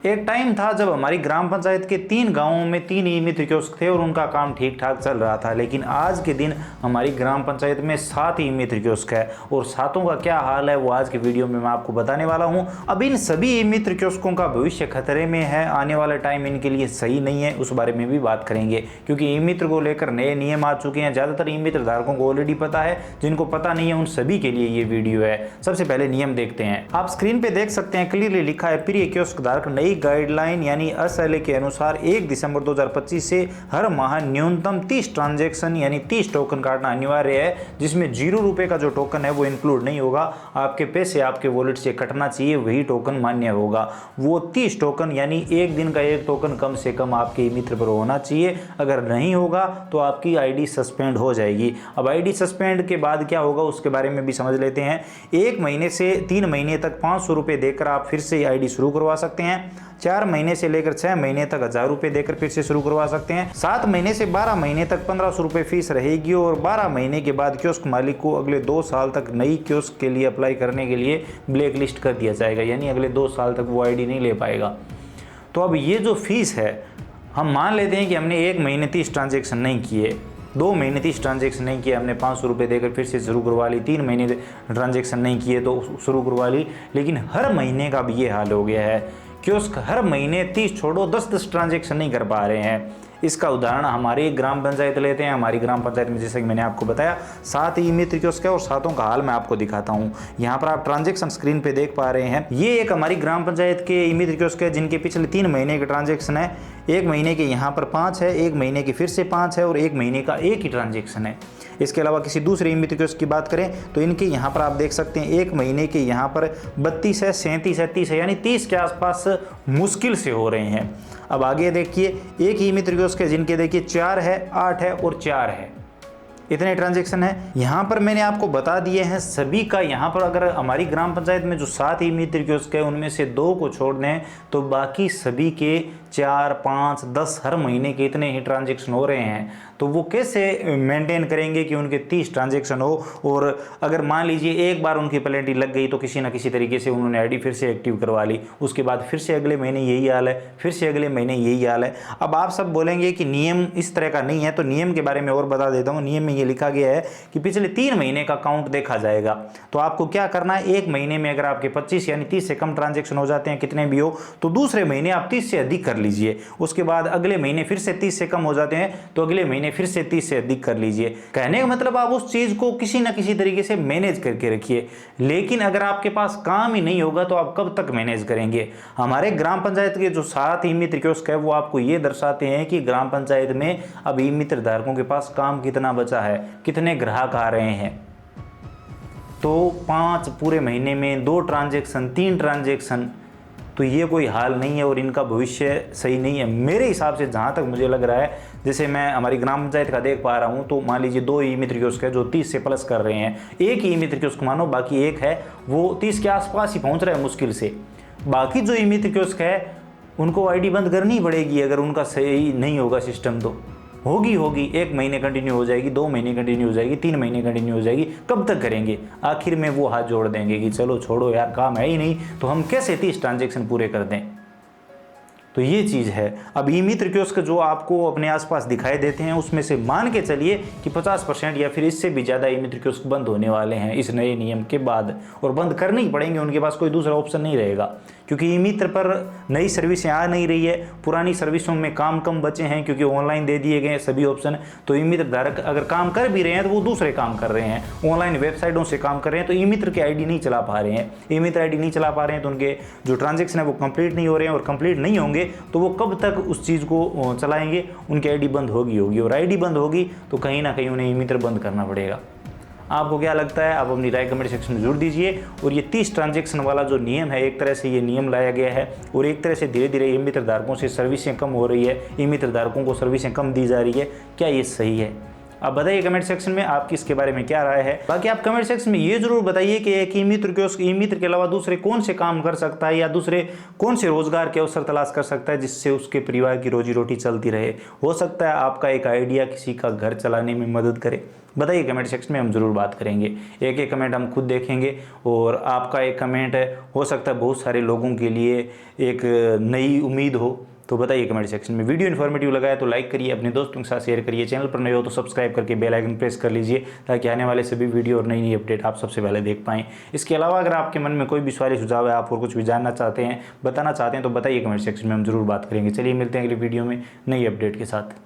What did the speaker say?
एक टाइम था जब हमारी ग्राम पंचायत के 3 गांवों में 3 ई मित्र कियोस्क थे और उनका काम ठीक ठाक चल रहा था, लेकिन आज के दिन हमारी ग्राम पंचायत में 7 ई मित्र कियोस्क है और सातों का क्या हाल है वो आज के वीडियो में मैं आपको बताने वाला हूं। अब इन सभी ई मित्र कियोस्कों का भविष्य खतरे में है, आने वाला टाइम इनके लिए सही नहीं है, उस बारे में भी बात करेंगे क्योंकि ई मित्र को लेकर नए नियम आ चुके हैं। ज़्यादातर ई मित्र धारकों को ऑलरेडी पता है, जिनको पता नहीं है उन सभी के लिए ये वीडियो है। सबसे पहले नियम देखते हैं। आप स्क्रीन पे देख सकते हैं, क्लियरली लिखा है प्रिय कियोस्क धारक नई गाइडलाइन यानी एसएलए के अनुसार 1 दिसंबर 2025 से हर माह न्यूनतम 30 ट्रांजैक्शन यानी 30 टोकन काटना अनिवार्य है, जिसमें 0 रुपए का जो टोकन है वो इंक्लूड नहीं होगा। आपके पैसे आपके वॉलेट से कटना चाहिए, वही टोकन मान्य होगा। वो 30 टोकन यानी एक दिन का एक टोकन कम से कम आपके मित्र पर होना चाहिए। अगर नहीं होगा तो आपकी आईडी सस्पेंड हो जाएगी। अब आईडी सस्पेंड के बाद क्या होगा उसके बारे में भी समझ लेते हैं। 1 महीने से 3 महीने तक 500 रुपये देकर आप फिर से आईडी शुरू करवा सकते हैं। 4 महीने से लेकर 6 महीने तक 1000 रुपये देकर फिर से शुरू करवा सकते हैं। 7 महीने से 12 महीने तक 1500 रुपये फीस रहेगी और 12 महीने के बाद कियोस्क मालिक को अगले 2 साल तक नई कियोस्क के लिए अप्लाई करने के लिए ब्लैक लिस्ट कर दिया जाएगा, यानी अगले 2 साल तक वो आईडी नहीं ले पाएगा। तो अब ये जो फीस है, हम मान लेते हैं कि हमने 1 महीने 30 ट्रांजेक्शन नहीं किए, 2 महीने 30 ट्रांजेक्शन नहीं किए, हमने 500 रुपये देकर फिर से शुरू करवा ली, 3 महीने ट्रांजेक्शन नहीं किए तो शुरू करवा ली, लेकिन हर महीने का अब ये हाल हो गया है। कियोस्क हर महीने 30 छोड़ो 10-10 ट्रांजेक्शन नहीं कर पा रहे हैं। इसका उदाहरण हमारी ग्राम पंचायत लेते हैं। हमारी ग्राम पंचायत में जैसे कि मैंने आपको बताया 7 ई मित्र कियोस्क है और सातों का हाल मैं आपको दिखाता हूं। यहाँ पर आप ट्रांजेक्शन स्क्रीन पे देख पा रहे हैं। ये एक हमारी ग्राम पंचायत के ई मित्र कियोस्क है जिनके पिछले 3 महीने के ट्रांजेक्शन है। 1 महीने के यहाँ पर 5 है, 1 महीने की फिर से 5 है और 1 महीने का एक ही ट्रांजेक्शन है। इसके अलावा किसी दूसरे ई मित्र कियोस्क की बात करें तो इनके यहाँ पर आप देख सकते हैं 1 महीने के यहाँ पर 32 है, 37 है, 30 है, यानी 30 के आसपास मुश्किल से हो रहे हैं। अब आगे देखिए, एक ई मित्र कियोस्क है जिनके देखिए 4 है, 8 है और 4 है, इतने ट्रांजेक्शन है। यहाँ पर मैंने आपको बता दिए हैं सभी का। यहाँ पर अगर हमारी ग्राम पंचायत में जो 7 ई मित्र कियोस्क है उनमें से 2 को छोड़ दें तो बाकी सभी के 4, 5, 10 हर महीने के इतने ही ट्रांजेक्शन हो रहे हैं। तो वो कैसे मेंटेन करेंगे कि उनके 30 ट्रांजेक्शन हो। और अगर मान लीजिए एक बार उनकी पेनल्टी लग गई तो किसी ना किसी तरीके से उन्होंने आईडी फिर से एक्टिव करवा ली, उसके बाद फिर से अगले महीने यही हाल है, फिर से अगले महीने यही हाल है। अब आप सब बोलेंगे कि नियम इस तरह का नहीं है, तो नियम के बारे में और बता देता हूँ। नियम में ये लिखा गया है कि पिछले 3 महीने का काउंट देखा जाएगा। तो आपको क्या करना है, 1 महीने में अगर आपके 25 यानी 30 से कम ट्रांजेक्शन हो जाते हैं, कितने भी हो, तो दूसरे महीने आप 30 से अधिक कर लीजिए। उसके बाद अगले महीने फिर से 30 से कम हो जाते हैं तो अगले महीने फिर से 30 से अधिक कर लीजिए। कहने का मतलब आप उस चीज को किसी ना किसी तरीके से मैनेज करके रखिए। लेकिन अगर आपके पास काम ही नहीं होगा तो आप कब तक मैनेज करेंगे। हमारे ग्राम पंचायत के जो 7 ई मित्र कियोस्क है वो आपको ये दर्शाते हैं कि ग्राम पंचायत में अब ई मित्र धारकों के पास काम कितना बचा है, कितने ग्राहक आ रहे हैं। तो 5 पूरे महीने में 2 ट्रांजेक्शन, 3 ट्रांजेक्शन, तो ये कोई हाल नहीं है और इनका भविष्य सही नहीं है मेरे हिसाब से। जहाँ तक मुझे लग रहा है, जैसे मैं हमारी ग्राम पंचायत का देख पा रहा हूँ, तो मान लीजिए 2 ई मित्र कियोस्क है जो 30 से प्लस कर रहे हैं, एक ई मित्र कियोस्क मानो, बाकी एक है वो 30 के आसपास ही पहुँच रहा है मुश्किल से। बाकी जो ई मित्र कियोस्क है उनको आईडी बंद करनी पड़ेगी अगर उनका सही नहीं होगा सिस्टम। तो होगी 1 महीने कंटिन्यू हो जाएगी, 2 महीने कंटिन्यू हो जाएगी, 3 महीने कंटिन्यू हो जाएगी, कब तक करेंगे। आखिर में वो हाथ जोड़ देंगे कि चलो छोड़ो यार, काम है ही नहीं, तो हम कैसे 30 ट्रांजेक्शन पूरे कर दें। तो ये चीज़ है। अब ई मित्र कियोस्क जो आपको अपने आसपास दिखाई देते हैं उसमें से मान के चलिए कि 50% या फिर इससे भी ज़्यादा ई मित्र कियोस्क बंद होने वाले हैं इस नए नियम के बाद, और बंद करने ही पड़ेंगे, उनके पास कोई दूसरा ऑप्शन नहीं रहेगा क्योंकि ई मित्र पर नई सर्विसें आ नहीं रही है। पुरानी सर्विसों में काम कम बचे हैं क्योंकि ऑनलाइन दे दिए गए सभी ऑप्शन। तो ई मित्र धारक अगर काम कर भी रहे हैं तो वो दूसरे काम कर रहे हैं, ऑनलाइन वेबसाइटों से काम कर रहे हैं, तो ई मित्र की आईडी नहीं चला पा रहे हैं। ई मित्र आईडी नहीं चला पा रहे हैं तो उनके जो ट्रांजेक्शन है वो कंप्लीट नहीं हो रहे हैं, और कंप्लीट नहीं होंगे तो वो कब तक उस चीज़ को चलाएंगे। उनकी आईडी बंद होगी और आईडी बंद होगी तो कहीं ना कहीं उन्हें ई मित्र बंद करना पड़ेगा। आपको क्या लगता है, आप अपनी राय कमेंट सेक्शन में जरूर दीजिए। और ये 30 ट्रांजेक्शन वाला जो नियम है, एक तरह से ये नियम लाया गया है और एक तरह से धीरे धीरे ई मित्र धारकों से सर्विसें कम हो रही है, ई मित्र धारकों को सर्विसें कम दी जा रही है। क्या ये सही है? आप बताइए कमेंट सेक्शन में आपकी इसके बारे में क्या राय है। बाकी आप कमेंट सेक्शन में ये जरूर बताइए कि एक ई मित्र कियोस्क ई मित्र के अलावा दूसरे कौन से काम कर सकता है या दूसरे कौन से रोजगार के अवसर तलाश कर सकता है जिससे उसके परिवार की रोजी रोटी चलती रहे। हो सकता है आपका एक आइडिया किसी का घर चलाने में मदद करे। बताइए कमेंट सेक्शन में, हम जरूर बात करेंगे। एक एक कमेंट हम खुद देखेंगे और आपका एक कमेंट है हो सकता है बहुत सारे लोगों के लिए एक नई उम्मीद हो। तो बताइए कमेंट सेक्शन में। वीडियो इन्फॉर्मेटिव लगा है तो लाइक करिए, अपने दोस्तों के साथ शेयर करिए। चैनल पर नए हो तो सब्सक्राइब करके बेल आइकन प्रेस कर लीजिए ताकि आने वाले सभी वीडियो और नई नई अपडेट आप सबसे पहले देख पाएं। इसके अलावा अगर आपके मन में कोई भी सवाल सुझाव है, आप और कुछ भी जानना चाहते हैं, बताना चाहते हैं तो बताइए कमेंट सेक्शन में, हम जरूर बात करेंगे। चलिए मिलते हैं अगली वीडियो में नई अपडेट के साथ।